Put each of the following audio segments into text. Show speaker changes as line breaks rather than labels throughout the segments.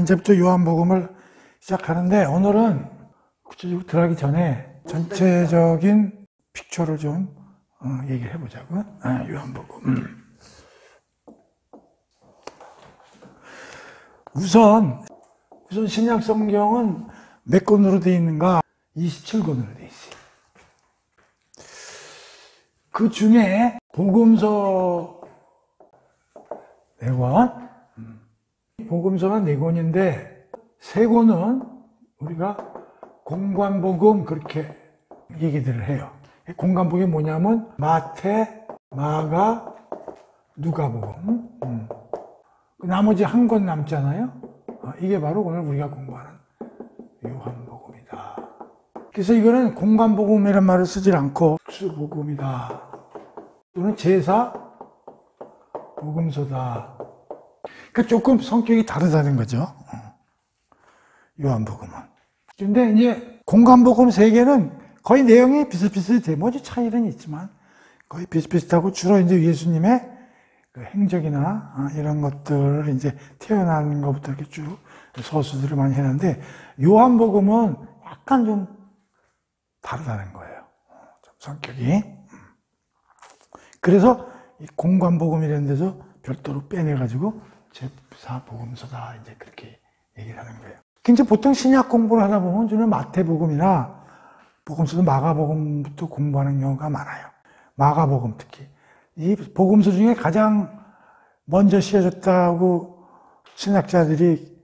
이제부터 요한복음을 시작하는데, 오늘은 구체적으로 들어가기 전에 전체적인 픽처를 좀 얘기를 해보자고. 요한복음. 우선 신약 성경은 몇 권으로 되어 있는가? 27권으로 되어 있어요. 그 중에 복음서 4권, 복음서가 4권인데 3권은 우리가 공관복음 그렇게 얘기들을 해요. 공관복음이 뭐냐면 마태, 마가, 누가복음. 나머지 한 권 남잖아요. 이게 바로 오늘 우리가 공부하는 요한복음이다. 그래서 이거는 공관복음이라는 말을 쓰질 않고 특수복음이다 또는 제사 복음서다. 그러니까 조금 성격이 다르다는 거죠. 요한복음은. 근데 이제 공관복음 3개는 거의 내용이 비슷비슷해. 뭐지 차이는 있지만 거의 비슷비슷하고 주로 이제 예수님의 그 행적이나 이런 것들을 이제 태어나는 것부터 이렇게 쭉 서술들을 많이 했는데 요한복음은 약간 좀 다르다는 거예요. 좀 성격이. 그래서 이 공관복음이라는 데서 별도로 빼내가지고 제사복음서다 이제 그렇게 얘기를 하는 거예요. 이제 보통 신약 공부를 하다 보면 저는 마태복음이나 복음서도 마가복음부터 공부하는 경우가 많아요. 마가복음 특히. 이 복음서 중에 가장 먼저 씌워졌다고 신학자들이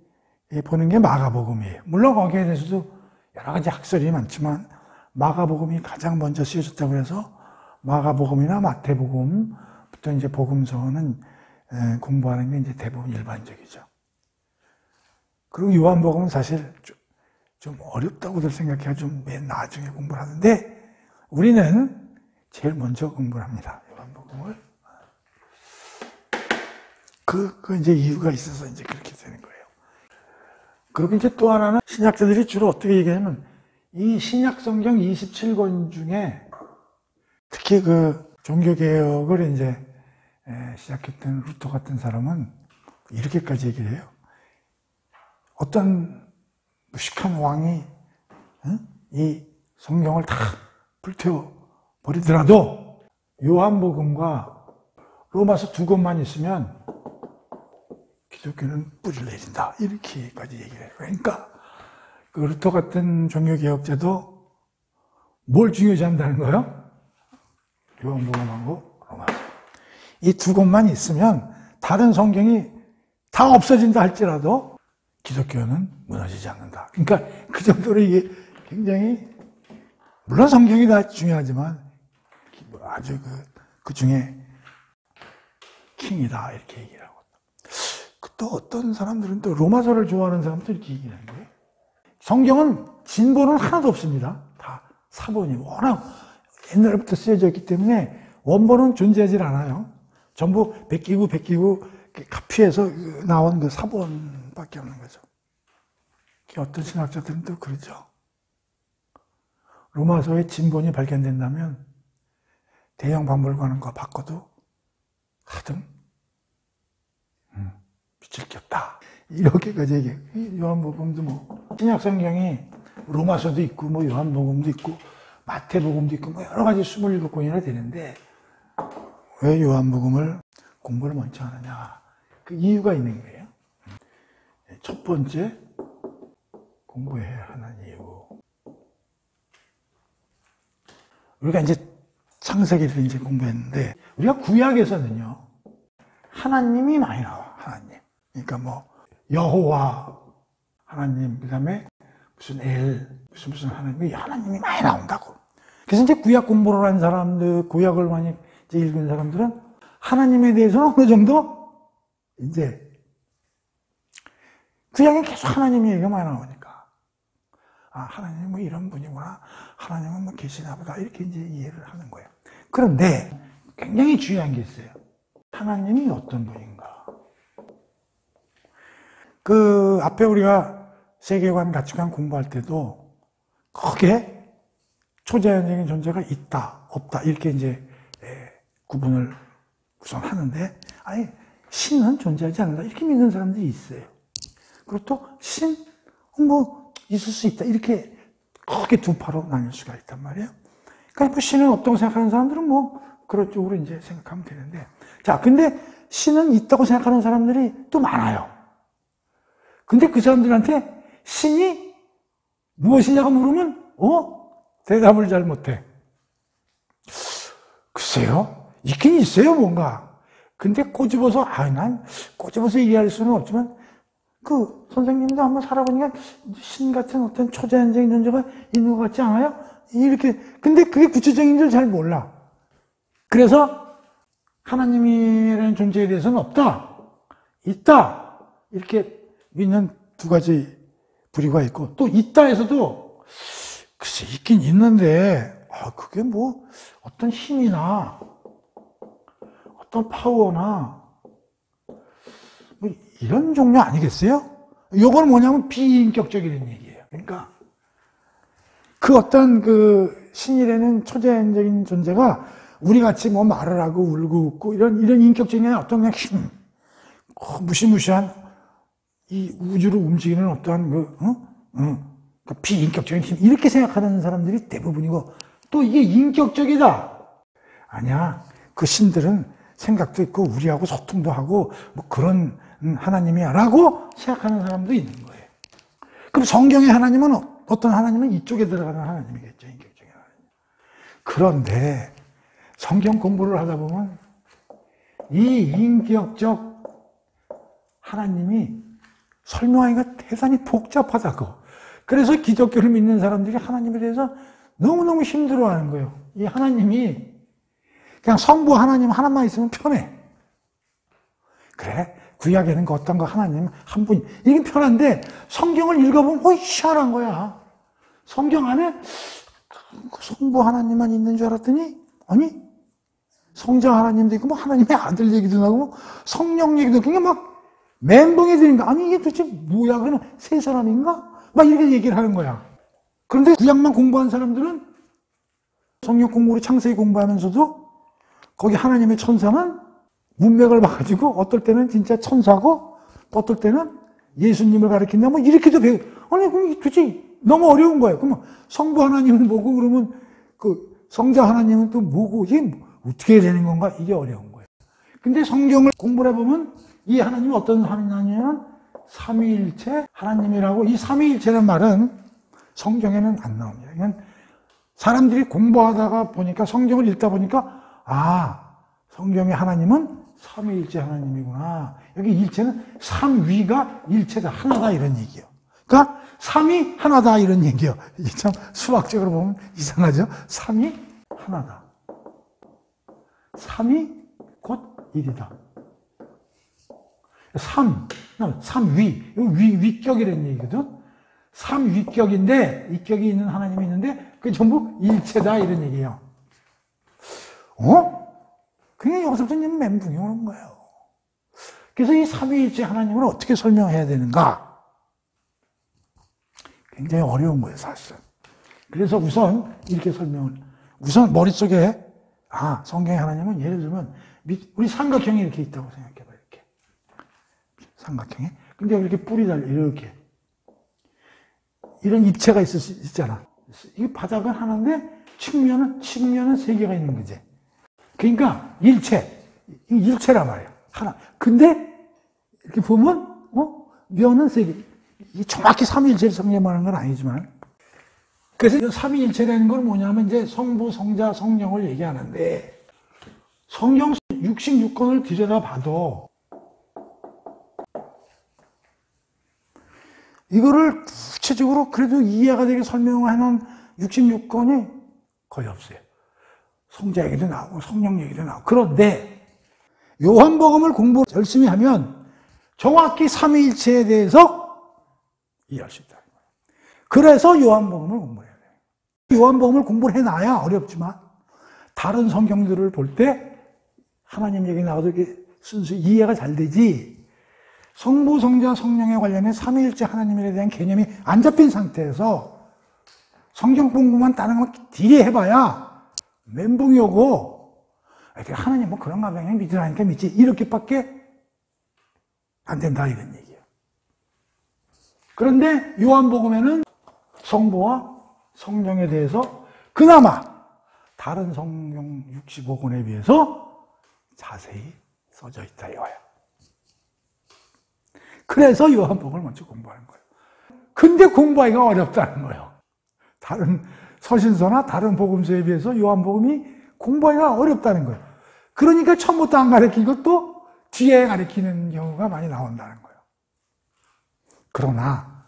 보는 게 마가복음이에요. 물론 거기에 대해서도 여러 가지 학설이 많지만 마가복음이 가장 먼저 씌워졌다고 해서 마가복음이나 마태복음부터 이제 복음서는 공부하는 게 이제 대부분 일반적이죠. 그리고 요한복음은 사실 좀 어렵다고들 생각해야 좀 맨 나중에 공부를 하는데 우리는 제일 먼저 공부를 합니다. 요한복음을. 그 이제 이유가 있어서 이제 그렇게 되는 거예요. 그리고 이제 또 하나는 신학자들이 주로 어떻게 얘기하냐면 이 신약 성경 27권 중에 특히 그 종교개혁을 이제 시작했던 루터 같은 사람은 이렇게까지 얘기를 해요. 어떤 무식한 왕이 이 성경을 다 불태워 버리더라도 요한복음과 로마서 2권만 있으면 기독교는 뿌리를 내린다. 이렇게까지 얘기를 해요. 그러니까 그 루터 같은 종교개혁자도 뭘 중요시한다는 거예요? 요한복음하고 로마서. 이 2권만 있으면 다른 성경이 다 없어진다 할지라도 기독교는 무너지지 않는다. 그러니까 그 정도로 이게 굉장히 물론 성경이 다 중요하지만 아주 그 중에 킹이다 이렇게 얘기를 하고 또 어떤 사람들은 또 로마서를 좋아하는 사람도 이렇게 얘기하는 거예요. 성경은 진본은 하나도 없습니다. 다 사본이 워낙 옛날부터 쓰여져 있기 때문에 원본은 존재하지 않아요. 전부 베끼고 카피해서 나온 그 사본밖에 없는 거죠. 어떤 신학자들은 또 그러죠. 로마서의 진본이 발견된다면 대형 박물관과 바꿔도 하등 미칠 게 없다. 이렇게까지 얘기해요. 요한복음도 뭐 신약 성경이 로마서도 있고 뭐 요한복음도 있고 마태복음도 있고 뭐 여러 가지 27권이나 되는데 왜 요한복음을 공부를 먼저 하느냐. 그 이유가 있는 거예요. 첫 번째 공부해야 하는 이유. 우리가 이제 창세기를 이제 공부했는데 우리가 구약에서는요 하나님이 많이 나와. 하나님. 그러니까 뭐 여호와 하나님 그다음에 무슨 무슨 하나님이 많이 나온다고. 그래서 이제 구약 공부를 한 사람들, 구약을 많이 이제 읽은 사람들은 하나님에 대해서는 어느 정도 이제 구약에 계속 하나님 얘기가 많이 나오니까 하나님은 뭐 이런 분이구나. 하나님은 뭐 계시나 보다. 이렇게 이제 이해를 하는 거예요. 그런데 굉장히 중요한 게 있어요. 하나님이 어떤 분인가. 그 앞에 우리가 세계관, 가치관 공부할 때도 거기에 초자연적인 존재가 있다, 없다 이렇게 이제 구분을 우선 하는데 아니 신은 존재하지 않는다 이렇게 믿는 사람들이 있어요. 그리고 또 신, 있을 수 있다. 이렇게 크게 두 파로 나뉠 수가 있단 말이에요. 그러니까 신은 없다고 생각하는 사람들은 그런 쪽으로 이제 생각하면 되는데. 자, 근데 신은 있다고 생각하는 사람들이 또 많아요. 근데 그 사람들한테 신이 무엇이냐고 물으면, 대답을 잘 못해. 글쎄요, 있긴 있어요, 뭔가. 근데 꼬집어서, 난 꼬집어서 얘기할 수는 없지만, 선생님도 한번 살아보니까 신 같은 어떤 초자연적인 존재가 있는 것 같지 않아요? 이렇게. 근데 그게 구체적인 줄 잘 몰라. 그래서 하나님이라는 존재에 대해서는 없다, 있다, 이렇게 믿는 두 가지 부류가 있고, 또 있다에서도 글쎄 있긴 있는데 그게 어떤 힘이나 어떤 파워나 이런 종류 아니겠어요? 요건 뭐냐면 비인격적이라는 얘기예요. 그러니까 그 어떤 신이라는 초자연적인 존재가 우리 같이 말을 하고 울고 웃고 이런 인격적인 어떤 그냥 힘, 무시무시한 이 우주를 움직이는 어떠한 비인격적인 힘, 이렇게 생각하는 사람들이 대부분이고, 또 이게 인격적이다. 아니야. 그 신들은 생각도 있고 우리하고 소통도 하고 그런 하나님이야 라고 생각하는 사람도 있는 거예요. 그럼 성경의 하나님은 어떤 하나님은 이쪽에 들어가는 하나님이겠죠. 인격적인 하나님. 그런데 성경 공부를 하다 보면 이 인격적 하나님이 설명하기가 대단히 복잡하다고. 그래서 기독교를 믿는 사람들이 하나님에 대해서 너무너무 힘들어하는 거예요. 이 하나님이 그냥 성부 하나님 하나만 있으면 편해. 그래, 구약에는 어떤 거 하나님 한 분, 이게 편한데 성경을 읽어보면 희한한 거야. 성경 안에 성부 하나님만 있는 줄 알았더니 아니, 성자 하나님도 있고 하나님의 아들 얘기도 나오고 성령 얘기도 그냥 막 멘붕이 드니까 아니 이게 도대체 뭐야, 그러면 세 사람인가? 막 이렇게 얘기를 하는 거야. 그런데 구약만 공부한 사람들은 성경 공부로 창세기 공부하면서도 거기 하나님의 천사는 문맥을 봐가지고 어떨 때는 진짜 천사고 어떨 때는 예수님을 가리킨다 이렇게도 아니 그럼 도대체 너무 어려운 거예요. 그러면 성부 하나님은 뭐고 그러면 성자 하나님은 또 뭐고 이게 어떻게 되는 건가, 이게 어려운 거예요. 근데 성경을 공부를 해보면 이 하나님이 어떤 하나님이냐면 삼위일체 하나님이라고. 이 삼위일체라는 말은 성경에는 안 나옵니다. 그냥 사람들이 공부하다가 보니까, 성경을 읽다 보니까 성경의 하나님은 삼위일체 하나님이구나. 여기 일체는 삼위가 일체다, 하나다, 이런 얘기예요. 그러니까 삼위 하나다, 이런 얘기예요. 이게 참 수학적으로 보면 이상하죠? 삼위 하나다. 삼위 곧 일이다. 삼위, 위격이라는 얘기거든. 삼위격인데, 위격이 있는 하나님이 있는데, 그게 전부 일체다, 이런 얘기예요. 그게 여기서부터 멘붕이 오는 거예요. 그래서 이 삼위일체 하나님을 어떻게 설명해야 되는가? 굉장히 어려운 거예요, 사실은. 그래서 우선 이렇게 우선 머릿속에, 성경의 하나님은 예를 들면, 우리 삼각형이 이렇게 있다고 생각해봐, 이렇게. 삼각형에. 근데 이렇게 뿔이 달려, 이렇게. 이런 입체가 있잖아. 이 바닥은 하나인데, 측면은 세 개가 있는 거지. 그러니까, 일체란 말이야. 하나. 근데, 이렇게 보면, 면은 세 개. 이게 정확히 삼위일체를 설명하는 건 아니지만. 그래서 삼위일체라는 건 뭐냐면, 이제 성부, 성자, 성령을 얘기하는데, 성경 66권을 들여다봐도, 이거를 구체적으로 그래도 이해가 되게 설명하는 66권이 거의 없어요. 성자 얘기도 나오고 성령 얘기도 나오고. 그런데 요한복음을 공부 열심히 하면 정확히 삼위일체에 대해서 이해할 수 있다. 그래서 요한복음을 공부해야 돼요. 요한복음을 공부를 해놔야 어렵지만 다른 성경들을 볼 때 하나님 얘기 나와도 이렇게 순수 이해가 잘 되지, 성부, 성자, 성령에 관련해 삼위일체 하나님에 대한 개념이 안 잡힌 상태에서 성경 공부만 다른 거 딜이 해봐야 멘붕이 오고, 하나님 그런가 봐, 그냥 믿으라니까 믿지, 이렇게밖에 안 된다, 이런 얘기예요. 그런데 요한복음에는 성부와 성령에 대해서 그나마 다른 성경 65권에 비해서 자세히 써져 있다 이거예요. 그래서 요한복음을 먼저 공부하는 거예요. 근데 공부하기가 어렵다는 거예요. 다른 서신서나 다른 복음서에 비해서 요한복음이 공부하기가 어렵다는 거예요. 그러니까 처음부터 안 가르치고 또 뒤에 가르치는 경우가 많이 나온다는 거예요. 그러나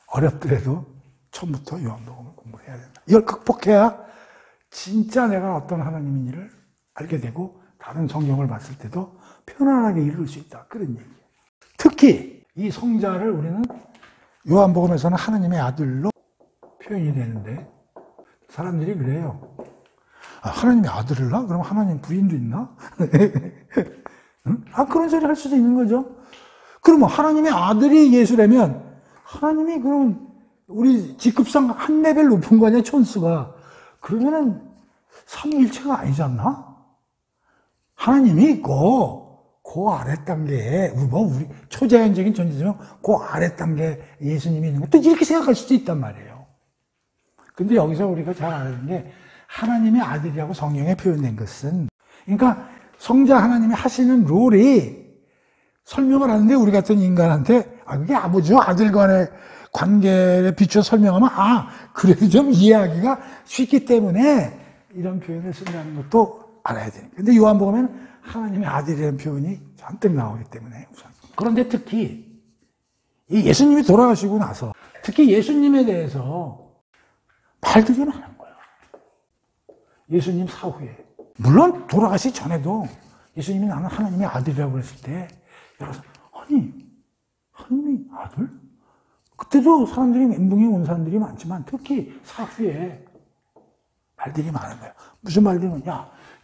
어렵더라도 처음부터 요한복음을 공부를 해야 된다. 이걸 극복해야 진짜 내가 어떤 하나님인지를 알게 되고 다른 성경을 봤을 때도 편안하게 읽을 수 있다. 그런 얘기예요. 특히 이 성자를 우리는 요한복음에서는 하나님의 아들로 표현이 되는데 사람들이 그래요. 아, 하나님의 아들을라? 그럼 하나님 부인도 있나? 응? 아, 그런 소리 할 수도 있는 거죠. 그러면 하나님의 아들이 예수라면 하나님이 그럼 우리 직급상 한 레벨 높은 거 아니야, 천수가. 그러면은 삼위일체가 아니지 않나? 하나님이 있고 그 아래 단계에 우리 초자연적인 존재지만 그 아래 단계에 예수님이 있는 거 또 이렇게 생각할 수도 있단 말이에요. 근데 여기서 우리가 잘 알아야 되는 게 하나님의 아들이라고 성경에 표현된 것은 그러니까 성자 하나님이 하시는 롤이 설명을 하는데 우리 같은 인간한테 그게 아버지와 아들 간의 관계에 비추어 설명하면 그래도 좀 이해하기가 쉽기 때문에 이런 표현을 쓴다는 것도 알아야 돼요. 근데 요한복음에는 하나님의 아들이라는 표현이 잔뜩 나오기 때문에 우선. 그런데 특히 이 예수님이 돌아가시고 나서 특히 예수님에 대해서 말들이 많은 거예요. 예수님 사후에. 물론 돌아가시기 전에도 예수님이 나는 하나님의 아들이라고 그랬을 때 여러분 하나님의 아들? 그때도 사람들이 멘붕에 온 사람들이 많지만 특히 사후에 말들이 많은 거예요. 무슨 말들이면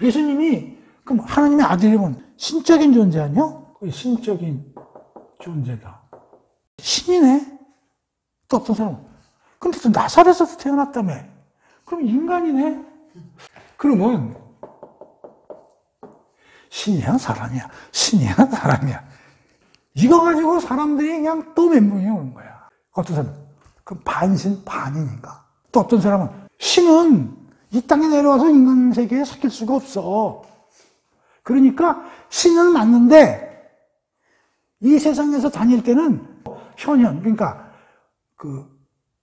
예수님이 그럼 하나님의 아들이면 신적인 존재 아니야? 신적인 존재다. 신이네? 또 어떤 사람은 근데 또 나사렛에서 태어났다며. 그럼 인간이네? 그러면 신이야 사람이야? 신이야 사람이야? 이거 가지고 사람들이 그냥 또 멘붕이 오는 거야. 어떤 사람은 그럼 반신 반이니까. 또 어떤 사람은 신은 이 땅에 내려와서 인간 세계에 섞일 수가 없어. 그러니까 신은 맞는데 이 세상에서 다닐 때는 현현 그러니까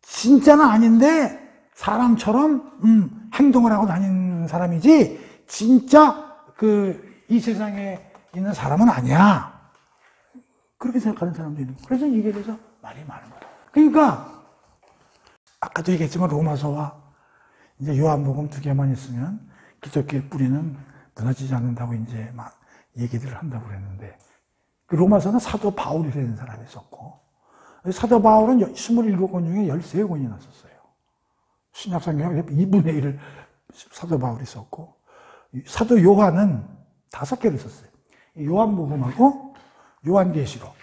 진짜는 아닌데 사람처럼 행동을 하고 다니는 사람이지 진짜 이 세상에 있는 사람은 아니야. 그렇게 생각하는 사람도 있는 거예요. 그래서 이게 대해서 말이 많은 거예요. 그러니까 아까도 얘기했지만 로마서와 이제 요한복음 두 개만 있으면 기독교의 뿌리는 무너지지 않는다고 이제 막 얘기들을 한다고 그랬는데 그 로마서는 사도 바울이라는 사람이 있었고 사도 바울은 27권 중에 13권이나 썼어요. 신약성경 2분의 1을 사도 바울이 썼고 사도 요한은 5개를 썼어요. 요한복음하고 요한계시록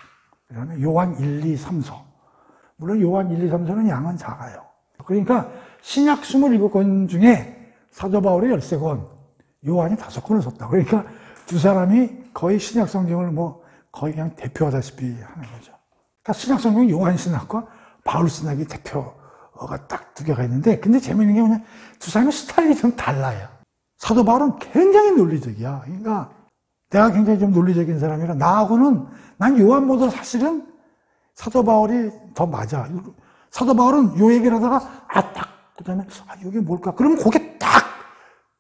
그다음에 요한 1, 2, 3서 물론 요한 1, 2, 3서는 양은 작아요. 그러니까 신약 27권 중에 사도 바울이 13권 요한이 5권을 썼다. 그러니까 두 사람이 거의 신약 성경을 거의 그냥 대표하다시피 하는 거죠. 그러니까 신약 성경 요한 신학과 바울 신학이 대표가 딱 두 개가 있는데 근데 재미있는 게 뭐냐 두 사람의 스타일이 좀 달라요. 사도 바울은 굉장히 논리적이야. 그러니까 내가 굉장히 좀 논리적인 사람이라 나하고는 난 요한보다 사실은 사도 바울이 더 맞아. 사도 바울은 요 얘기를 하다가 그다음에 이게 뭘까? 그러면 그게 딱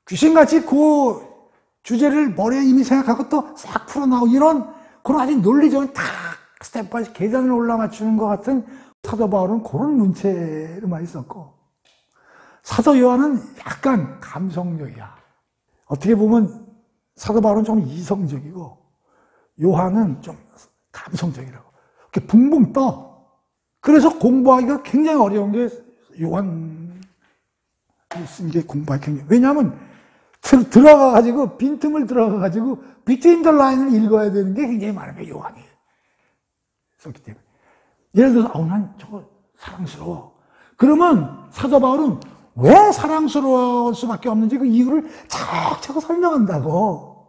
귀신같이 그 주제를 머리에 이미 생각하고 또 싹 풀어나오고 이런 그런 아주 논리적인 딱 스텝 바이 계단을 올라맞추는 것 같은 사도 바울은 그런 문체로만 있었고 사도 요한은 약간 감성적이야. 어떻게 보면 사도 바울은 좀 이성적이고 요한은 좀 감성적이라고. 이렇게 붕붕 떠. 그래서 공부하기가 굉장히 어려운 게 요한 쓴 게 공부하기 굉장히. 왜냐하면 들어가가지고 빈틈을 들어가가지고 비트윈 더 라인을 읽어야 되는 게 굉장히 많은 거예요. 요한이 썼기 때문에. 예를 들어서 난 저거 사랑스러워. 그러면 사도 바울은 왜 사랑스러울 수밖에 없는지 그 이유를 차곡차곡 설명한다고.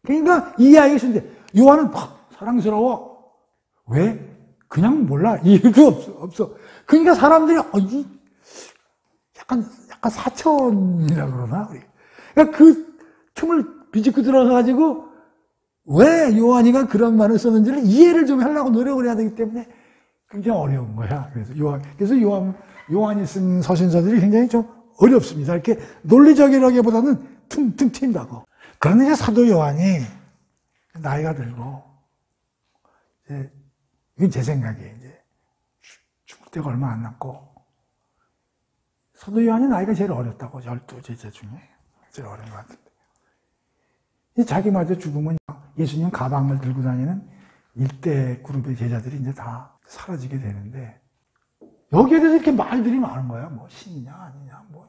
그러니까 이해하기 쉬운데 요한은 막 사랑스러워. 왜? 그냥 몰라. 이유도 없어. 그러니까 사람들이, 약간 사천이라 그러나? 그러니까 그 틈을 비집고 들어가가지고, 왜 요한이가 그런 말을 썼는지를 이해를 좀 하려고 노력을 해야 되기 때문에 굉장히 어려운 거야. 그래서 요한이 쓴 서신서들이 굉장히 좀 어렵습니다. 이렇게 논리적이라기보다는 퉁퉁 튄다고. 그런데 이제 사도 요한이 나이가 들고, 이건 제 생각이에요. 이제 죽을 때가 얼마 안 남고, 사도 요한이 나이가 제일 어렸다고, 12제자 중에. 제일 어린 것 같은데. 자기마저 죽으면 예수님 가방을 들고 다니는 일대 그룹의 제자들이 이제 다 사라지게 되는데, 여기에 대해서 이렇게 말들이 많은 거야. 뭐, 신이냐, 아니냐, 뭐.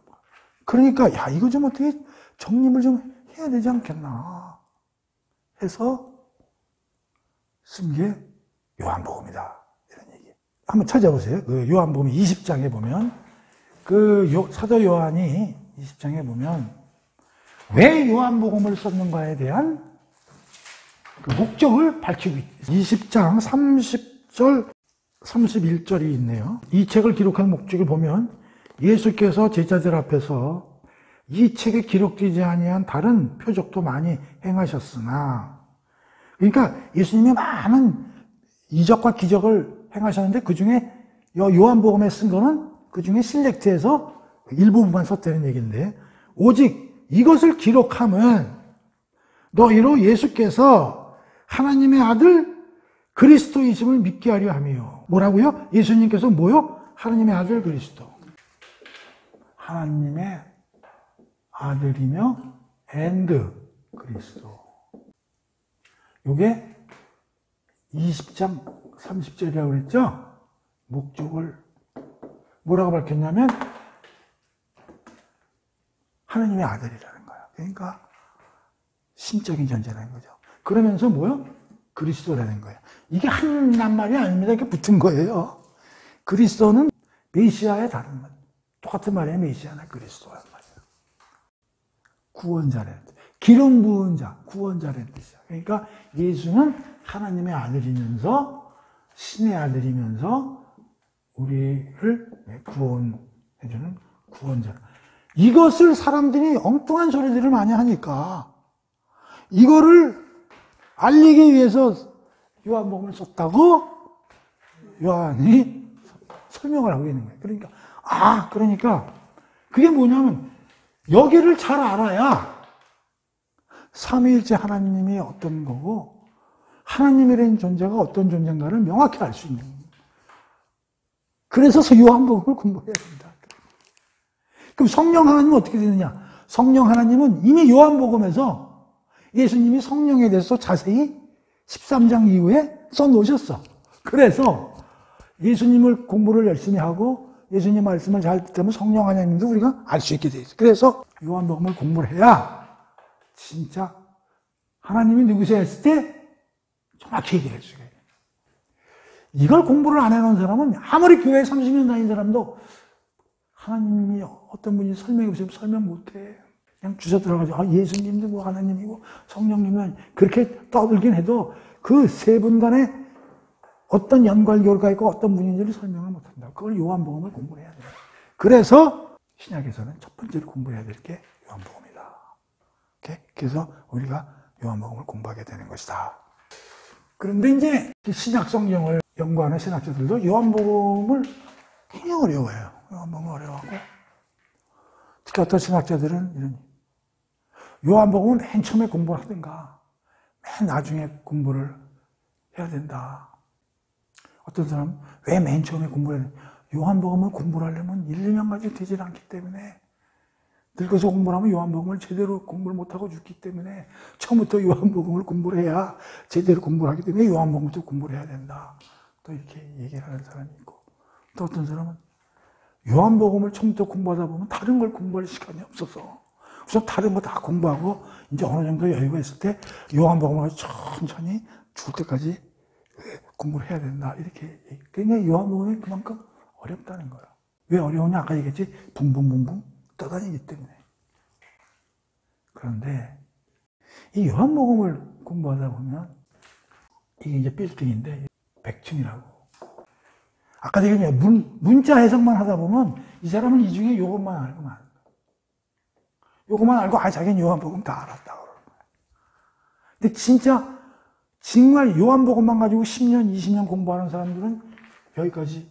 그러니까, 야, 이거 좀 어떻게 정립을 좀 해야 되지 않겠나. 해서 쓴 게 요한복음이다. 이런 얘기. 한번 찾아보세요. 그 요한복음 20장에 보면, 사도 요한이 20장에 보면, 왜 요한복음을 썼는가에 대한 그 목적을 밝히고 있어요. 20장 30절, 31절이 있네요. 이 책을 기록한 목적을 보면 예수께서 제자들 앞에서 이 책에 기록되지 아니한 다른 표적도 많이 행하셨으나, 그러니까 예수님이 많은 이적과 기적을 행하셨는데 그 중에 요한복음에 쓴 거는 그 중에 실렉트해서 일부분만 썼다는 얘기인데, 오직 이것을 기록함은 너희로 예수께서 하나님의 아들 그리스도이심을 믿게 하려 함이요. 뭐라고요? 예수님께서 뭐요? 하나님의 아들 그리스도. 하나님의 아들이며 and 그리스도. 요게 20장 30절이라고 그랬죠? 목적을 뭐라고 밝혔냐면 하나님의 아들이라는 거야. 그러니까 신적인 존재라는 거죠. 그러면서 뭐요? 그리스도라는 거예요. 이게 한 낱말이 아닙니다. 이렇게 붙은 거예요. 그리스도는 메시아의 다른 말. 똑같은 말이에요. 메시아나 그리스도란 말이에요. 구원자라는 뜻. 기름 부은 자, 구원자라는 뜻이야. 그러니까 예수는 하나님의 아들이면서 신의 아들이면서 우리를 구원해주는 구원자. 이것을 사람들이 엉뚱한 소리들을 많이 하니까 이거를 알리기 위해서 요한복음을 썼다고 요한이 설명을 하고 있는 거예요. 그러니까 그게 뭐냐면 여기를 잘 알아야 삼위일체 하나님이 어떤 거고 하나님이라는 존재가 어떤 존재인가를 명확히 알 수 있는 거예요. 그래서 요한복음을 공부해야 된다. 그럼 성령 하나님은 어떻게 되느냐? 성령 하나님은 이미 요한복음에서 예수님이 성령에 대해서 자세히 13장 이후에 써놓으셨어. 그래서 예수님을 공부를 열심히 하고 예수님 말씀을 잘 듣다면 성령 하나님도 우리가 알 수 있게 돼 있어. 그래서 요한복음을 공부를 해야 진짜 하나님이 누구세요 했을 때 정확히 얘기를 할 수가 있어요. 이걸 공부를 안 해놓은 사람은 아무리 교회 30년 다닌 사람도 하나님이 어떤 분이 설명해 보시면 설명 못해. 그냥 주워 들어가지고 예수님도 뭐 하나님이고 성령님은 그렇게 떠들긴 해도 그 세 분 간에 어떤 연관교가 있고 어떤 분인지를 설명을 못한다. 그걸 요한복음을 공부를 해야 돼요. 그래서 신약에서는 첫 번째로 공부해야 될 게 요한복음이다. 그래서 우리가 요한복음을 공부하게 되는 것이다. 그런데 이제 신약 성경을 연구하는 신학자들도 요한복음을 굉장히 어려워해요. 요한복음을 어려워하고 특히 어떤 신학자들은 이런 요한복음은 맨 처음에 공부를 하든가 맨 나중에 공부를 해야 된다. 어떤 사람은 왜 맨 처음에 공부를 해야 된다. 요한복음을 공부를 하려면 1, 2년 가지고 되질 않기 때문에 늙어서 공부를 하면 요한복음을 제대로 공부를 못하고 죽기 때문에 처음부터 요한복음을 공부를 해야 제대로 공부를 하기 때문에 요한복음부터 공부를 해야 된다. 또 이렇게 얘기를 하는 사람이 있고 또 어떤 사람은 요한복음을 처음부터 공부하다 보면 다른 걸 공부할 시간이 없어서 우선 다른 거 다 공부하고 이제 어느 정도 여유가 있을 때 요한복음을 천천히 죽을 때까지 공부를 해야 된다. 이렇게. 그러니까 요한복음이 그만큼 어렵다는 거예요. 왜 어려우냐? 아까 얘기했지. 붕붕붕붕 떠다니기 때문에. 그런데 이 요한복음을 공부하다 보면 이게 이제 빌딩인데 100층이라고. 아까 얘기했냐, 문자 해석만 하다 보면 이 사람은 이 중에 요것만 알고만. 요것만 알고, 자기는 요한복음 다 알았다. 그러는 거야. 근데 진짜, 정말 요한복음만 가지고 10년, 20년 공부하는 사람들은 여기까지.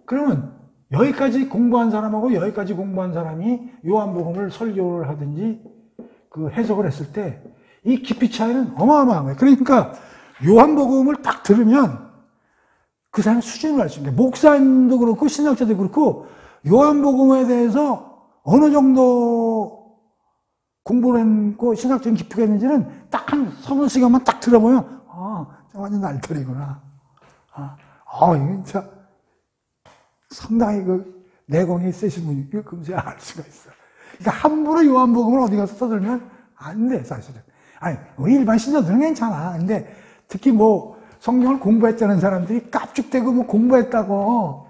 그러면 여기까지 공부한 사람하고 여기까지 공부한 사람이 요한복음을 설교를 하든지 그 해석을 했을 때 이 깊이 차이는 어마어마한 거예요. 그러니까 요한복음을 딱 들으면 그 사람 수준을 알 수 있는 거예요. 목사님도 그렇고 신학자도 그렇고 요한복음에 대해서 어느 정도 공부를 했고 신학적인 깊이가 있는지는 딱 한 서너 시간만 딱 들어보면 저 완전 날터리구나. 이거 진짜 상당히 그 내공이 있으신 분이 금세 알 수가 있어. 그러니까 함부로 요한복음을 어디 가서 써들면 안 돼, 사실은. 우리 일반 신자들은 괜찮아. 근데 특히 뭐 성경을 공부했다는 사람들이 깝죽대고 뭐 공부했다고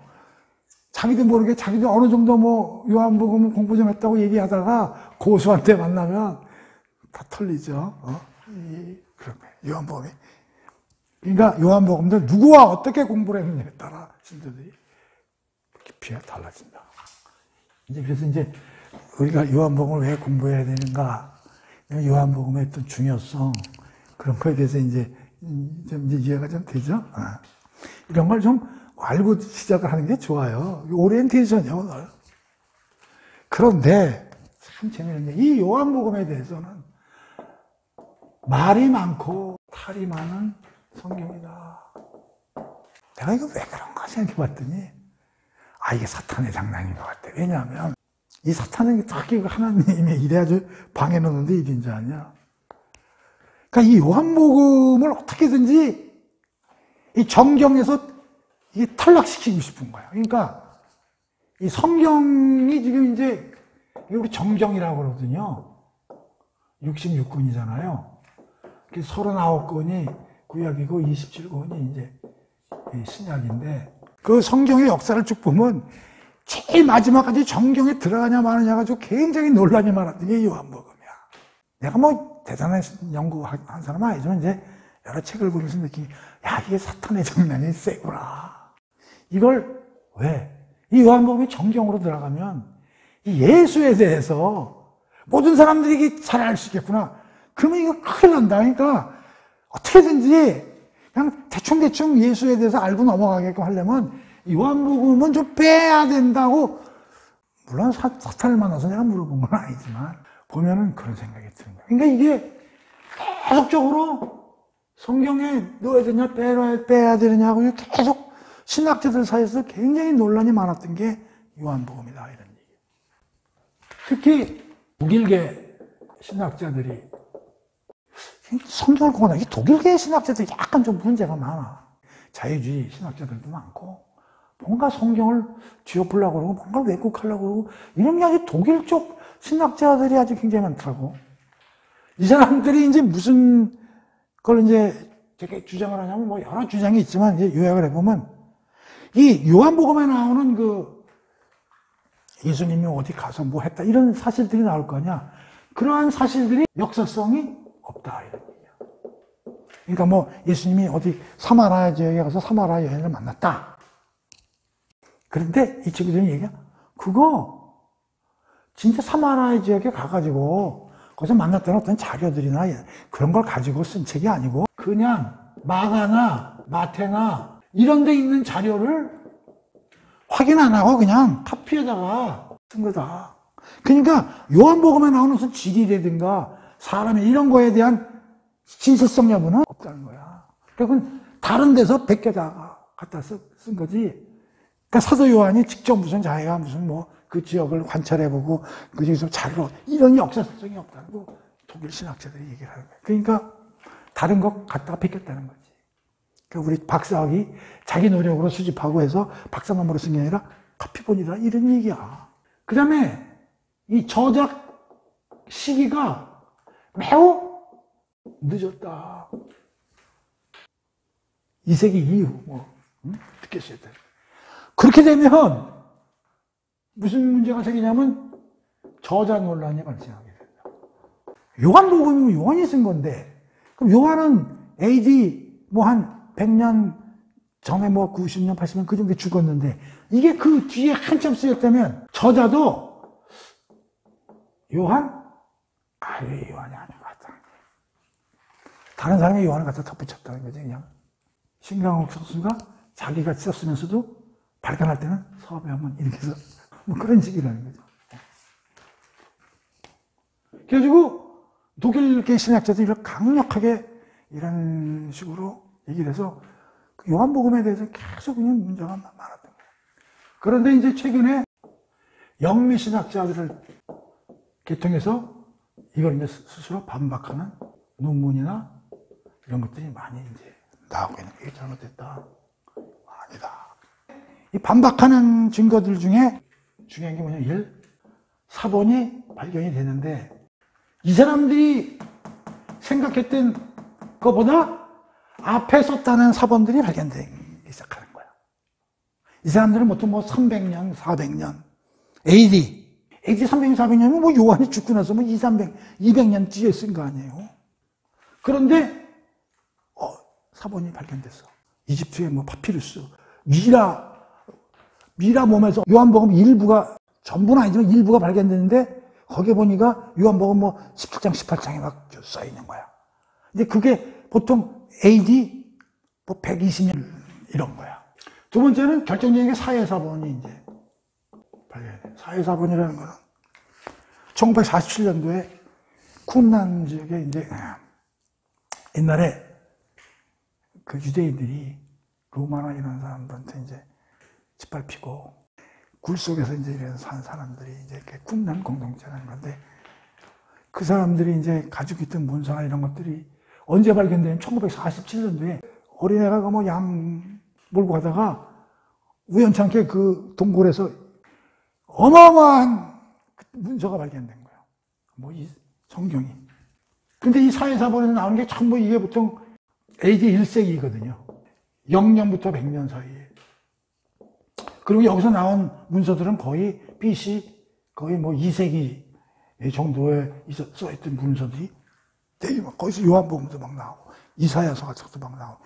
자기도 모르게 자기도 어느 정도 뭐 요한복음 공부 좀 했다고 얘기하다가 고수한테 만나면 다 털리죠. 그런 거예요. 요한복음이. 그러니까 요한복음도 누구와 어떻게 공부를 했느냐에 따라 신자들이 깊이가 달라진다. 그래서 우리가 요한복음을 왜 공부해야 되는가? 요한복음의 어떤 중요성, 그런 거에 대해서 좀 이해가 좀 되죠? 이런 걸 좀 알고 시작을 하는 게 좋아요. 오리엔테이션이요, 오늘. 그런데, 참 재미있는 게, 이 요한복음에 대해서는 말이 많고 탈이 많은 성경이다. 내가 이거 왜 그런가 생각해 봤더니, 이게 사탄의 장난인 것 같아. 왜냐하면, 이 사탄은 딱히 하나님의 일에 아주 방해놓는데 일인 줄 아냐. 그러니까 이 요한복음을 어떻게든지 이 정경에서 이게 탈락시키고 싶은 거야. 그러니까 이 성경이 지금 이게 우리 정경이라고 그러거든요. 66권이잖아요. 39권이 구약이고 27권이 이제 신약인데 그 성경의 역사를 쭉 보면 제일 마지막까지 정경에 들어가냐 마느냐 가지고 굉장히 논란이 많았던 게 요한복음이야. 내가 뭐 대단한 연구한 사람은 아니지만 여러 책을 보면서 느끼니 이게 사탄의 장난이 세구나. 이걸 왜? 이 요한복음이 정경으로 들어가면 이 예수에 대해서 모든 사람들이 잘 알 수 있겠구나. 그러면 이거 큰일 난다. 그러니까 어떻게든지 그냥 대충 예수에 대해서 알고 넘어가게끔 하려면 요한복음은 좀 빼야 된다고, 물론 사탄을 만나서 내가 물어본 건 아니지만 보면은 그런 생각이 드는 거예요. 그러니까 이게 계속적으로 성경에 넣어야 되냐 빼야 되느냐고 계속 신학자들 사이에서 굉장히 논란이 많았던 게 요한복음이다, 이런 얘기. 특히 독일계 신학자들이 성경을 공부하는 게 독일계 신학자들이 약간 좀 문제가 많아. 자유주의 신학자들도 많고 뭔가 성경을 쥐어풀려고 그러고 뭔가 왜곡하려고 그러고 이런 게 아주 독일 쪽 신학자들이 아주 굉장히 많더라고. 이 사람들이 무슨 걸 되게 주장을 하냐면 뭐 여러 주장이 있지만 요약을 해보면 이 요한복음에 나오는 예수님이 어디 가서 뭐 했다 이런 사실들이 나올 거 아니야. 그러한 사실들이 역사성이 없다, 이런 얘기야. 그러니까 뭐 예수님이 어디 사마리아 지역에 가서 사마리아 여인을 만났다. 그런데 이 친구들이 얘기야. 그거 진짜 사마리아 지역에 가가지고 거기서 만났던 어떤 자료들이나 그런 걸 가지고 쓴 책이 아니고 그냥 마가나 마태나 이런 데 있는 자료를 확인 안 하고 그냥 카피에다가 쓴 거다. 그러니까 요한복음에 나오는 무슨 지리라든가 사람의 이런 거에 대한 진실성 여부는 없다는 거야. 그러니까 그건 다른 데서 베껴다가 갖다 쓴 거지. 그러니까 사도 요한이 직접 자기가 그 지역을 관찰해보고 그 중에서 자료 이런 역사성이 없다는 거 독일 신학자들이 얘기를 하는 거야. 그러니까 다른 거 갖다가 베꼈다는 거지. 그러니까 우리 박사학이 자기 노력으로 수집하고 해서 박사논문으로 쓴 게 아니라 카피본이다, 이런 얘기야. 그 다음에 이 저작 시기가 매우 늦었다. 2세기 이후 듣겠어요. 그렇게 되면 무슨 문제가 생기냐면 저자 논란이 발생하게 된다. 요한복음이면 요한이 쓴 건데 그럼 요한은 AD 한 100년 전에 뭐 90년, 80년 그 정도에 죽었는데 이게 그 뒤에 한참 쓰였다면 저자도 요한? 왜 요한이 아닌 것 같다. 다른 사람이 요한을 갖다 덧붙였다는 거지, 그냥. 신강옥 선수가 자기가 썼으면서도 발간할 때는 서배하면 이렇게 해서 뭐 그런 식이라는 거죠. 그래가지고 독일계 신학자들이 강력하게 이런 식으로 얘기를 해서 요한복음에 대해서 계속 그냥 문제가 많았던 거예요. 그런데 이제 최근에 영미 신학자들을 개통해서 이걸 이제 스스로 반박하는 논문이나 이런 것들이 많이 이제 나오고 있는 게 잘못됐다. 아니다. 이 반박하는 증거들 중에 중요한 게 뭐냐면 사본이 발견이 되는데 이 사람들이 생각했던 것보다 앞에 썼다는 사본들이 발견되기 시작하는 거야. 이 사람들은 보통 뭐 300년, 400년, AD 300년, 400년이면 뭐 요한이 죽고 나서 뭐 200년 뒤에 쓴 거 아니에요. 그런데 사본이 발견됐어. 이집트의 뭐 파피루스, 미라 몸에서 요한복음 일부가 전부는 아니지만 일부가 발견됐는데 거기에 보니까 요한복음 뭐 17장, 18장에 막 써 있는 거야. 근데 그게 보통 AD 뭐 120년 이런 거야. 두 번째는 결정적인 게 사회사본이 이제 발견돼. 사회사본이라는 거는 1947년도에 쿤난 지역에 이제 옛날에 그 유대인들이 로마나 이런 사람들한테 이제 짓밟히고 굴 속에서 이제 이래서 산 사람들이 이제 쿤난 공동체라는 건데 그 사람들이 이제 가지고 있던 문서나 이런 것들이 언제 발견되면 1947년도에 어린애가 뭐 양 몰고 가다가 우연찮게 그 동굴에서 어마어마한 문서가 발견된 거예요. 뭐 이 성경이. 근데 이 사회사본에서 나오는 게 전부 이게 보통 AD 1세기거든요. 0년부터 100년 사이에. 그리고 여기서 나온 문서들은 거의 BC 거의 뭐 2세기 정도에 써있던 문서들이 되게 막 거기서 요한복음도 막 나오고 이사야서 같은 것도 막 나오고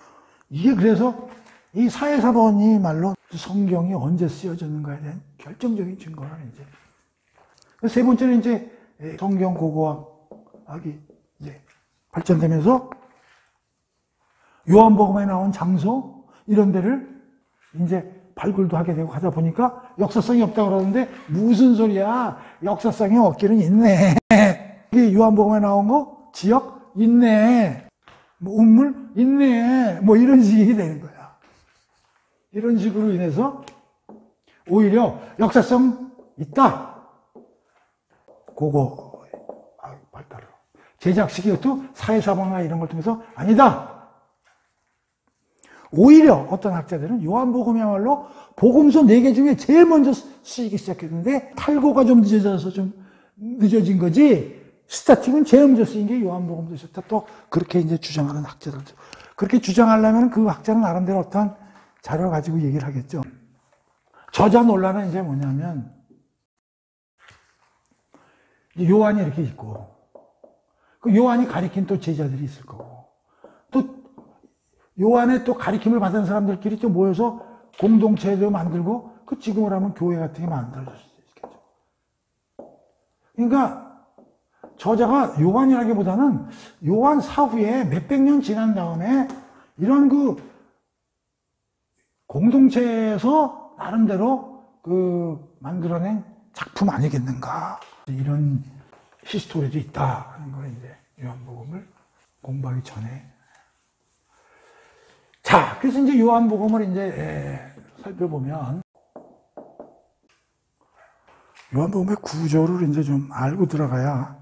이게 그래서 이 사회사본이 말로 성경이 언제 쓰여졌는가에 대한 결정적인 증거는 이제 세 번째는 이제 성경 고고학이 이제 발전되면서 요한복음에 나온 장소 이런 데를 이제 발굴도 하게 되고 하다 보니까 역사성이 없다고 그러는데 무슨 소리야? 역사성이 없기는 있네. 이게 요한복음에 나온 거 지역 있네. 뭐 운물 있네. 뭐 이런 식이 되는 거야. 이런 식으로 인해서 오히려 역사성 있다. 그거 발달을. 제작식이 또 사회사본이나 이런 걸 통해서 아니다. 오히려 어떤 학자들은 요한복음이야말로 복음서 4개 중에 제일 먼저 쓰이기 시작했는데 탈고가 좀 늦어져서 좀 늦어진 거지 스타팅은 제일 먼저 쓰인 게 요한복음도 있었다. 또 그렇게 이제 주장하는 학자들도 그렇게 주장하려면 그 학자는 나름대로 어떤 자료를 가지고 얘기를 하겠죠. 저자 논란은 이제 뭐냐면 요한이 이렇게 있고 그 요한이 가리킨 또 제자들이 있을 거고 또 요한의 또 가리킴을 받은 사람들끼리 또 모여서 공동체도 만들고 그 지금으로 하면 교회 같은 게 만들어질 수 있겠죠. 그러니까 저자가 요한이라기보다는 요한 사후에 몇백 년 지난 다음에 이런 그 공동체에서 나름대로 그 만들어낸 작품 아니겠는가 이런 히스토리도 있다 하는 걸 이제 요한복음을 공부하기 전에 자, 그래서 이제 요한복음을 이제 살펴보면 요한복음의 구조를 이제 좀 알고 들어가야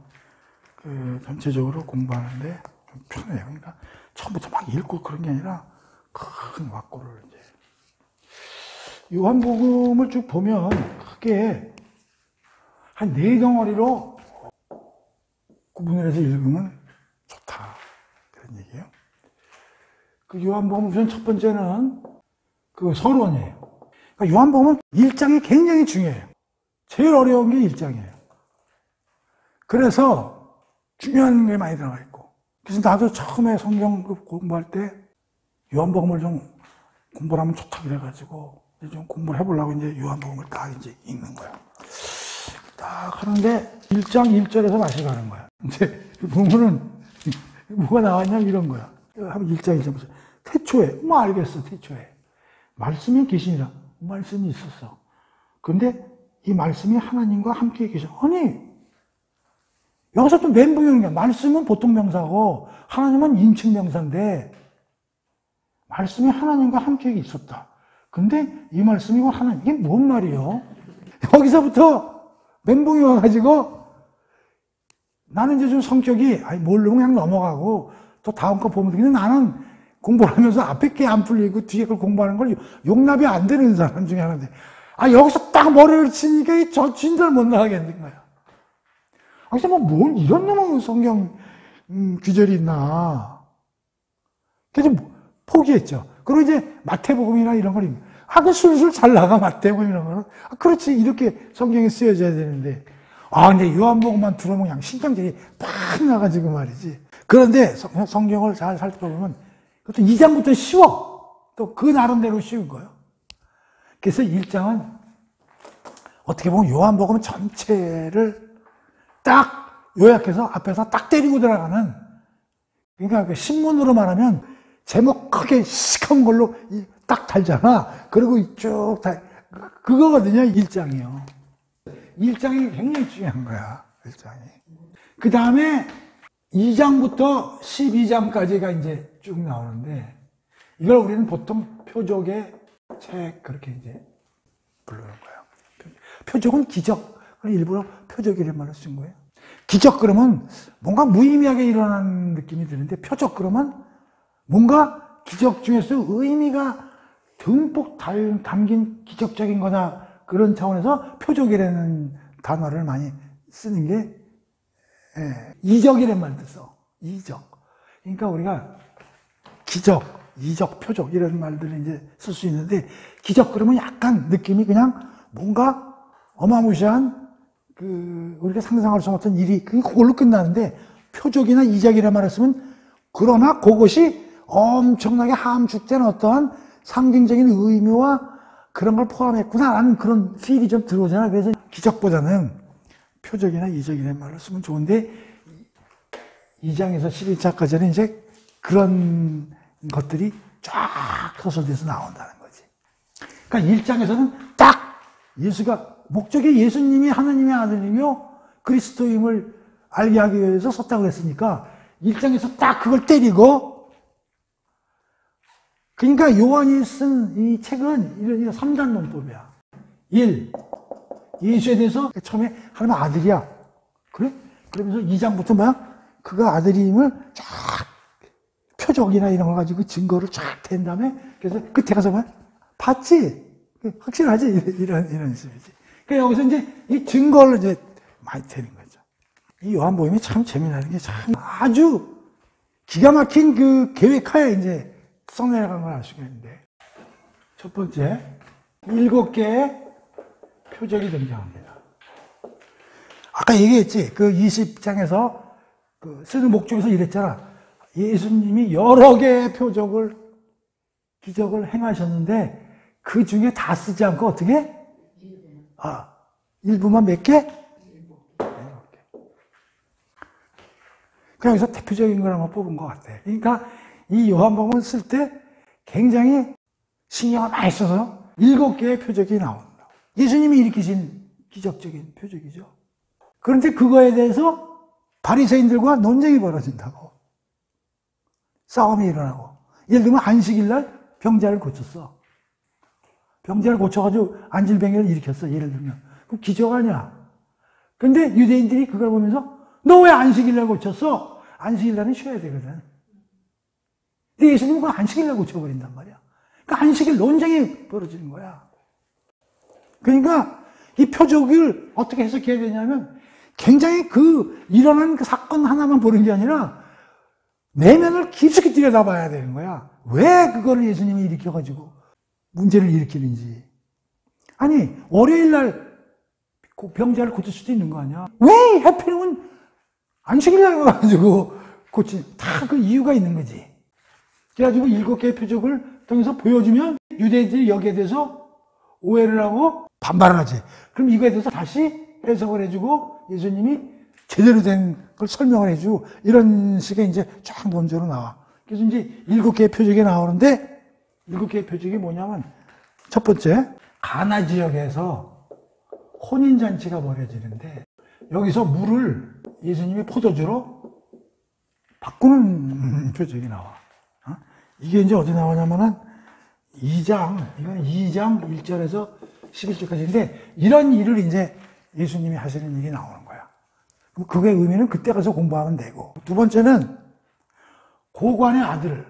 그 전체적으로 공부하는데 좀 편해요. 그러니까 처음부터 막 읽고 그런 게 아니라 큰 왁구를 이제 요한복음을 쭉 보면 크게 한 4덩어리로 구분을 해서 읽으면 좋다 그런 얘기예요. 그 요한복음 우선 첫 번째는 그 서론이에요. 그러니까 요한복음은 1장이 굉장히 중요해요. 제일 어려운 게 1장이에요. 그래서 중요한 게 많이 들어가 있고. 그래서 나도 처음에 성경 공부할 때 요한복음을 좀 공부를 하면 좋다 그래가지고 이제 좀 공부를 해보려고 이제 요한복음을 딱 이제 읽는 거야. 딱 하는데 1장 1절에서 맛이 가는 거야. 이제 보면은 뭐가 나왔냐 이런 거야. 하면 1장 1절 태초에 뭐 알겠어 태초에 말씀이 계시니라. 말씀이 있었어. 그런데 이 말씀이 하나님과 함께 계셔. 아니 여기서 또 멘붕이 거야. 말씀은 보통 명사고 하나님은 인칭 명사인데 말씀이 하나님과 함께 있었다. 근데 이 말씀이고 하나님 이게 뭔 말이요? 여기서부터 멘붕이 와가지고 나는 이제 좀 성격이 모르면 그냥 넘어가고 또 다음 거 보면 되겠는데 나는 공부를 하면서 앞에 게 안 풀리고 뒤에 걸 공부하는 걸 용납이 안 되는 사람 중에 하나인데 여기서 딱 머리를 치니까 저 진짜를 못 나가겠는 거야. 그래서 뭘 이런 놈의 성경 규절이 있나. 그래서 포기했죠. 그리고 이제 마태복음이나 이런 걸 그 술술 잘 나가 마태복음 이런 거는 그렇지 이렇게 성경에 쓰여져야 되는데 근데 요한복음만 들어보면 그냥 신경질이 팍 나가지고 말이지. 그런데 성경을 잘 살펴보면 그것도 2장부터 쉬워. 또 그 나름대로 쉬운 거예요. 그래서 1장은 어떻게 보면 요한복음 전체를 딱 요약해서 앞에서 딱 때리고 들어가는, 그러니까 그 신문으로 말하면 제목 크게 시커먼 걸로 딱 달잖아. 그리고 쭉 다, 그거거든요, 1장이요. 1장이 굉장히 중요한 거야, 1장이. 그 다음에 2장부터 12장까지가 이제 쭉 나오는데, 이걸 우리는 보통 표적의 책, 그렇게 이제 부르는 거예요. 표적은 기적. 일부러 표적이라는 말을 쓴 거예요. 기적 그러면 뭔가 무의미하게 일어나는 느낌이 드는데, 표적 그러면 뭔가 기적 중에서 의미가 듬뿍 담긴 기적적인 거다. 그런 차원에서 표적이라는 단어를 많이 쓰는 게, 이적이라는 말도 써. 이적. 그러니까 우리가 기적, 이적, 표적 이런 말들을 이제 쓸 수 있는데, 기적 그러면 약간 느낌이 그냥 뭔가 어마무시한 우리가 상상할 수 없던 일이 그걸로 끝나는데, 표적이나 이적이라는 말을 쓰면 그러나 그것이 엄청나게 함축된 어떠한 상징적인 의미와 그런 걸 포함했구나라는 그런 필이 좀 들어오잖아. 그래서 기적보다는 표적이나 이적이라는 말을 쓰면 좋은데, 2장에서 12장까지는 이제 그런 것들이 쫙 서술돼서 나온다는 거지. 그러니까 1장에서는 딱 예수가, 목적이 예수님이 하나님의 아들이며 그리스도임을 알게 하기 위해서 썼다고 했으니까 1장에서 딱 그걸 때리고, 그러니까 요한이 쓴 이 책은 이런 3단 논법이야. 1. 예수에 대해서 처음에 하나님 아들이야. 그래? 그러면서 2장부터 뭐야? 그가 아들임을 쫙 표적이나 이런 거 가지고 증거를 쫙 댄 다음에, 그래서 끝에 가서 뭐야? 봤지? 확실하지? 이런 식이지. 그러니까 여기서 이제 이 증거를 이제 많이 대는 거죠. 이 요한복음이 참 재미나는 게 참 아주 기가 막힌 그 계획하에 이제 써내려간 걸 알 수가 있는데, 첫 번째, 7개의 표적이 등장합니다. 아까 얘기했지. 그 20장에서 그 쓰는 목적에서 이랬잖아. 예수님이 여러 개의 표적을, 기적을 행하셨는데 그 중에 다 쓰지 않고 어떻게? 일부만 몇 개? 7개. 그냥 여기서 대표적인 걸 한번 뽑은 것 같아. 그러니까 이 요한복음을 쓸 때 굉장히 신경을 많이 써서 7개의 표적이 나온다. 예수님이 일으키신 기적적인 표적이죠. 그런데 그거에 대해서 바리새인들과 논쟁이 벌어진다고. 싸움이 일어나고. 예를 들면 안식일날 병자를 고쳤어. 병자를 고쳐가지고 안질병을 일으켰어. 예를 들면. 그럼 기적 아니야. 근데 유대인들이 그걸 보면서 너 왜 안식일날 고쳤어? 안식일날은 쉬어야 되거든. 근데 예수님은 그 안식일날 고쳐버린단 말이야. 그러니까 안식일 논쟁이 벌어지는 거야. 그러니까 이 표적을 어떻게 해석해야 되냐면, 굉장히 일어난 그 사건 하나만 보는 게 아니라 내면을 깊숙이 들여다봐야 되는 거야. 왜 그거를 예수님이 일으켜가지고 문제를 일으키는지. 아니, 월요일날 병자를 고칠 수도 있는 거 아니야? 왜 하필이면 안식일날 가가지고 다 그 이유가 있는 거지. 그래가지고 7개의 표적을 통해서 보여주면 유대인들이 여기에 대해서 오해를 하고 반발을 하지. 그럼 이거에 대해서 다시 해석을 해주고 예수님이 제대로 된 걸 설명을 해주고 이런 식의 이제 쫙 논제로 나와. 그래서 이제 7개의 표적이 나오는데 7개의 표적이 뭐냐면 첫 번째, 가나 지역에서 혼인잔치가 벌어지는데 여기서 물을 예수님이 포도주로 바꾸는 표적이 나와. 이게 이제 어디 나오냐면은 2장, 이건 2장 1절에서 11절까지인데 이런 일을 이제 예수님이 하시는 일이 나오는 거야. 그게 의미는 그때 가서 공부하면 되고. 두 번째는 고관의 아들,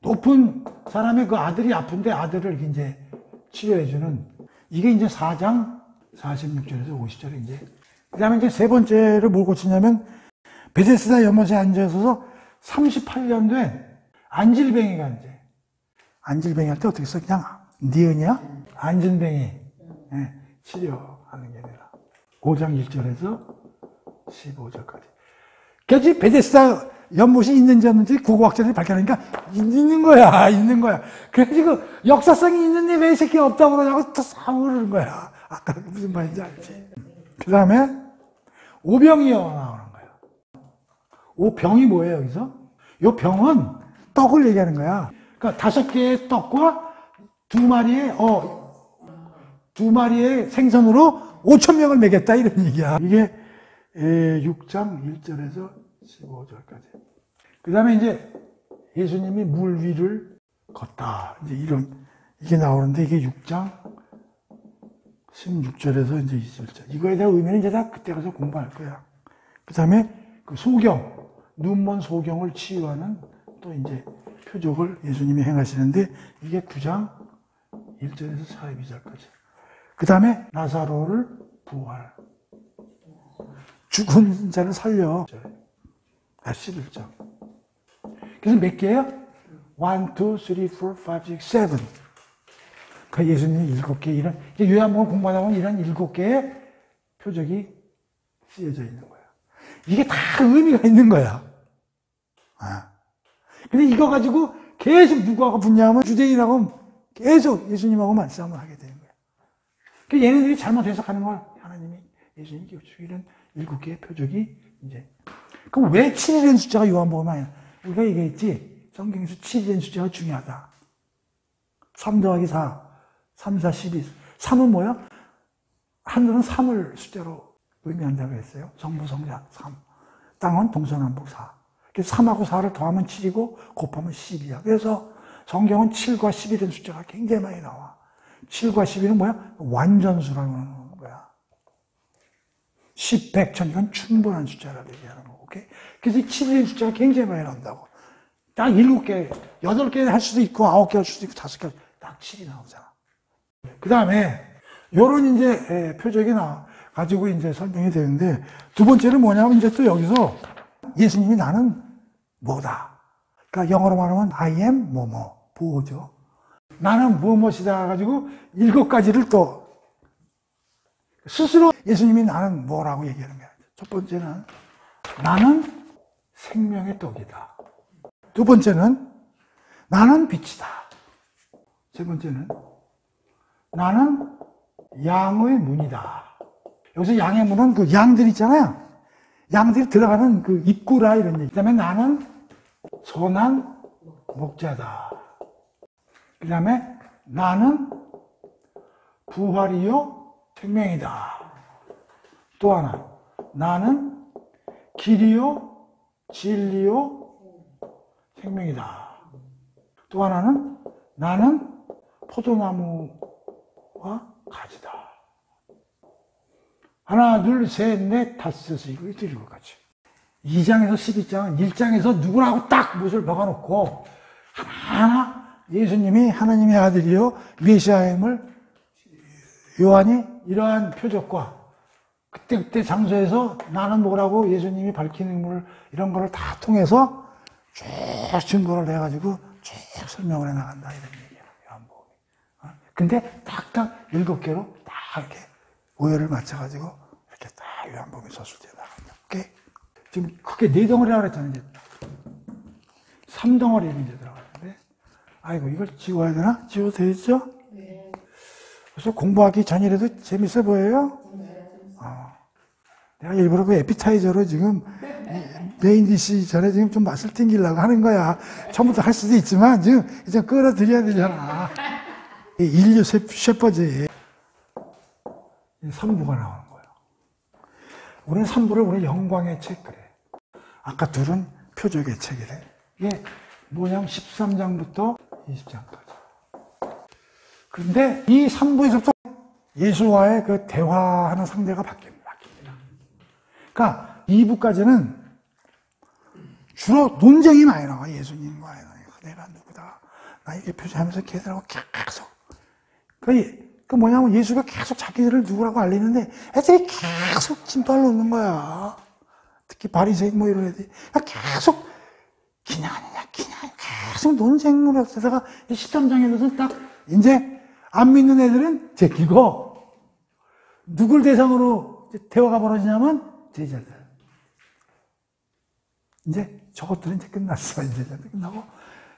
높은 사람의 그 아들이 아픈데 아들을 이제 치료해주는 이게 이제 4장 46절에서 50절에 이제. 그 다음에 이제 세 번째를 뭘 고치냐면 베데스다 연못에 앉아서 38년 된 안질뱅이가 이제 안질뱅이한테 어떻게 써? 그냥 니은이야? 안진뱅이 치료하는 게 아니라 5장 1절에서 15절까지. 그래서 베데스다 연못이 있는지 없는지 고고학자들이 밝혀내니까 있는 거야, 있는 거야. 그래가지고 역사성이 있는데 왜 이 새끼 없다고 그러냐고 또 싸우고 그러는 거야. 아까 무슨 말인지 알지? 그 다음에 오병이어 나오는 거야. 오병이 뭐예요, 여기서? 요 병은 떡을 얘기하는 거야. 그러니까 5개의 떡과 2마리의 생선으로 5,000명을 먹였다 이런 얘기야. 이게 6장 1절에서 15절까지. 그 다음에 이제 예수님이 물 위를 걷다. 이제 이게 나오는데 이게 6장 16절에서 이제 21절. 이거에 대한 의미는 이제 다 그때 가서 공부할 거야. 그 다음에 그 소경, 눈먼 소경을 치유하는 또 이제 표적을 예수님이 행하시는데 이게 9장 1절에서 42절까지. 그 다음에 나사로를 부활. 죽은 자를 살려. 11장. 그래서 몇 개예요? 1, 2, 3, 4, 5, 6, 7. 그 예수님이 7개, 이런, 요한복음 공부하다 보면 이런 7개의 표적이 쓰여져 있는 거야. 이게 다 의미가 있는 거야. 근데 이거 가지고 계속 누구하고 붙냐면 유대인하고 계속 예수님하고 말싸움을 하게 되는 거야. 그 얘네들이 잘못 해석하는 걸 하나님이 예수님이 이런 7개의 표적이 이제. 그럼 왜 7이라는 숫자가 요한복음에 아니야? 우리가 얘기했지. 성경에서 7이라는 숫자가 중요하다. 3 더하기 4. 3, 4, 12. 3은 뭐야? 하늘은 3을 숫자로 의미한다고 했어요. 성부, 성자, 3. 땅은 동서남북 4. 그래서 3하고 4를 더하면 7이고 곱하면 10이야. 그래서 성경은 7과 11이라는 숫자가 굉장히 많이 나와. 7과 12는 뭐야? 완전수라는 거야. 10, 100, 1000 이건 충분한 숫자라고 얘기하는 거고. 오케이? 그래서 7이라는 숫자가 굉장히 많이 나온다고. 딱 7개, 8개 할 수도 있고 9개 할 수도 있고 5개 딱 7이 나오잖아. 그 다음에 요런 이제 표적이 가지고 이제 설명이 되는데 두 번째는 뭐냐면 이제 또 여기서 예수님이 나는 뭐다. 그러니까 영어로 말하면 I am 뭐뭐 보호죠. 나는 무엇이다 가지고 7가지를 또 스스로 예수님이 나는 뭐라고 얘기하는 거야. 첫 번째는 나는 생명의 떡이다. 두 번째는 나는 빛이다. 세 번째는 나는 양의 문이다. 여기서 양의 문은 그 양들 있잖아요. 양들이 들어가는 그 입구라 이런 얘기. 그 다음에 나는 선한 목자다. 그 다음에 나는 부활이요 생명이다. 또 하나 나는 길이요 진리요 생명이다. 또 하나는 나는 포도나무와 가지다. 하나, 둘, 셋, 넷, 다섯, 여섯, 일곱 가지. 2장에서 12장은 1장에서 누구라고 딱 못을 박아놓고 하나하나 예수님이 하나님의 아들이요 메시아임을 요한이 이러한 표적과 그때 장소에서 나는 뭐라고 예수님이 밝히는 인물 이런 거를 다 통해서 쭉 증거를 해가지고 쭉 설명을 해나간다 이런 얘기야 요한복음이. 근데 딱딱 7개로 딱 이렇게 오열을 맞춰가지고 이렇게 딱 요한복음이 서술되어 나간다. 오케이? 지금 크게 4덩어리라고 그랬잖아요. 이제 3덩어리는 이제 들어가는데 아이고, 이걸 지워야 되나? 지워도 되겠죠?
네.
그래서 공부하기 전이라도 재밌어 보여요? 내가 일부러 그 에피타이저로 지금 메인 디시 전에 지금 좀 맛을 땡기려고 하는 거야. 처음부터 할 수도 있지만 지금 이제 끌어들여야 되잖아. 인류 셰퍼즈의 3부가 나오는 거예요. 우리는 3부를 우리 영광의 책 그래. 아까 둘은 표적의 책이래. 이게 모양 13장부터 20장까지. 그런데 이 3부에서부터 예수와의 그 대화하는 상대가 바뀝니다. 그러니까 2부까지는 주로 논쟁이 많이 나와. 예수님과 내가 누구다. 나 이게 표시하면서 걔들하고 계속. 그 뭐냐면 예수가 계속 자기들을 누구라고 알리는데 애들이 계속 진도를 놓는 거야. 특히 바리새인 뭐 이런 애들이 계속 기냐 아니냐 계속 논쟁으로 해서다가 13장에서는 딱 이제 안 믿는 애들은 제끼고 누굴 대상으로 대화가 벌어지냐면 제자들. 이제 저것들은 이제 끝났어. 이제 끝나고.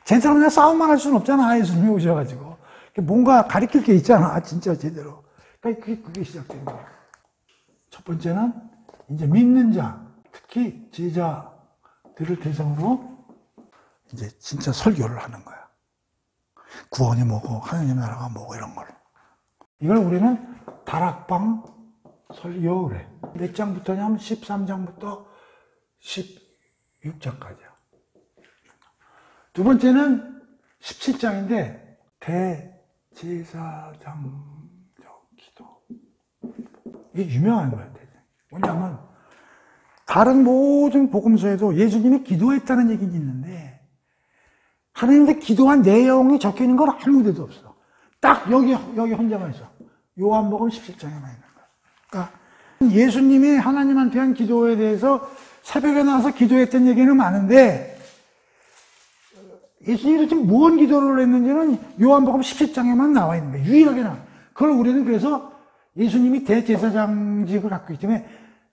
쟤들은 그냥 싸움만 할 수는 없잖아. 예수님이 오셔가지고. 뭔가 가르칠 게 있잖아. 진짜 제대로. 그러니까 그게 시작된 거예요. 첫 번째는 이제 믿는 자, 특히 제자들을 대상으로 이제 진짜 설교를 하는 거야. 구원이 뭐고, 하나님 나라가 뭐고, 이런 걸. 이걸 우리는 다락방 설교 그래. 몇 장부터냐면 13장부터 16장까지야. 두 번째는 17장인데 대제사장적 기도. 이게 유명한 거야. 뭐냐면 다른 모든 복음서에도 예수님이 기도했다는 얘기는 있는데 하나님께 기도한 내용이 적혀 있는 건 아무 데도 없어. 딱 여기 혼자만 있어. 요한복음 17장에만 있는 거야. 그러니까 예수님이 하나님한테 한 기도에 대해서 새벽에 나와서 기도했던 얘기는 많은데 예수님이 지금 무슨 기도를 했는지는 요한복음 17장에만 나와 있는 거예요. 유일하게 나와. 그걸 우리는 그래서 예수님이 대제사장직을 갖고 있기 때문에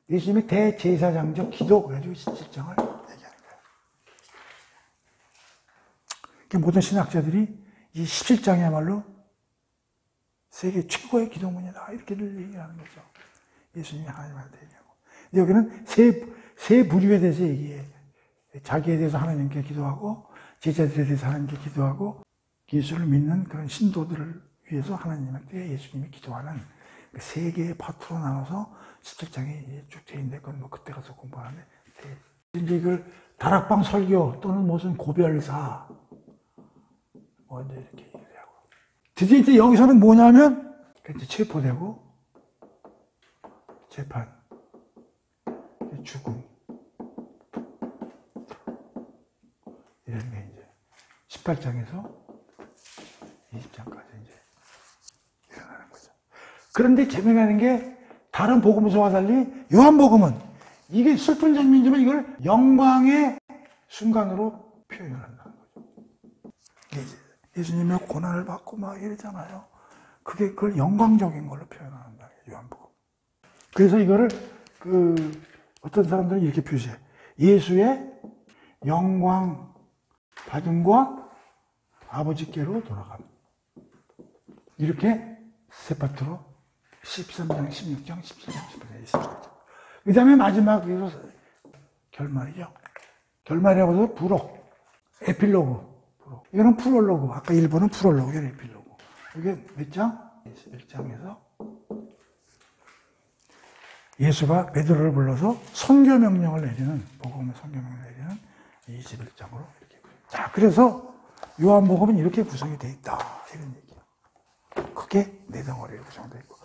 예수님의 대제사장적 기도 그래가지고 17장을 얘기하는 거예요. 모든 신학자들이 이 17장이야말로 세계 최고의 기도문이다 이렇게들 얘기하는 거죠. 예수님이 하나님한테 얘기하고. 여기는 세 부류에 대해서 얘기해. 자기에 대해서 하나님께 기도하고, 제자들에 대해서 하나님께 기도하고, 예수를 믿는 그런 신도들을 위해서 하나님한테 예수님이 기도하는 그 세 개의 파트로 나눠서 17장에 쭉 되어 있는데, 그건 뭐 그때 가서 공부하는데, 이제 이걸 다락방 설교 또는 무슨 고별사, 뭐 이제 이렇게 얘기하고. 드디어 이제 여기서는 뭐냐면, 이제 체포되고, 재판, 죽음, 이런 게 이제 18장에서 20장까지 이제 일어나는 거죠. 그런데 재미나는 게 다른 복음서와 달리 요한복음은 이게 슬픈 장면이지만 이걸 영광의 순간으로 표현을 한다는 거죠. 예수님의 고난을 받고 막 이러잖아요. 그걸 영광적인 걸로 표현한다. 요한복음. 그래서 이거를 어떤 사람들은 이렇게 표시해. 예수의 영광 받음과 아버지께로 돌아감. 이렇게 세 파트로 13장, 16장, 17장, 18장, 24장. 그 다음에 마지막으로 결말이죠. 결말이라고 해서 부록, 에필로그. 부록. 이거는 프롤로그. 아까 1번은 프롤로그, 이건 에필로그. 이게 몇 장? 21장에서 예수가 베드로를 불러서 선교 명령을 내리는, 복음의 선교 명령을 내리는 21장으로 이렇게. 자, 그래서 요한복음은 이렇게 구성이 되어 있다. 이런 얘기예요. 크게 네 덩어리로 구성되어 있고.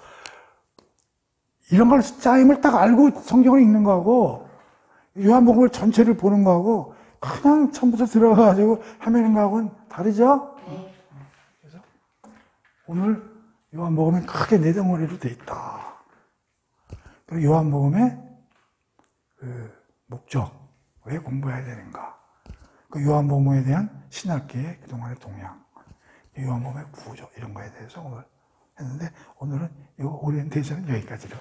이런 걸 짜임을 딱 알고 성경을 읽는 거하고, 요한복음을 전체를 보는 거하고, 그냥 처음부터 들어가가지고 하면은 거하고는 다르죠? 그래서 오늘 요한복음은 크게 네 덩어리로 되어 있다. 요한복음의 그 목적, 왜 공부해야 되는가, 그 요한복음에 대한 신학계의 그동안의 동향, 요한복음의 구조, 이런 거에 대해서 오늘 했는데, 오늘은 이 오리엔테이션은 여기까지로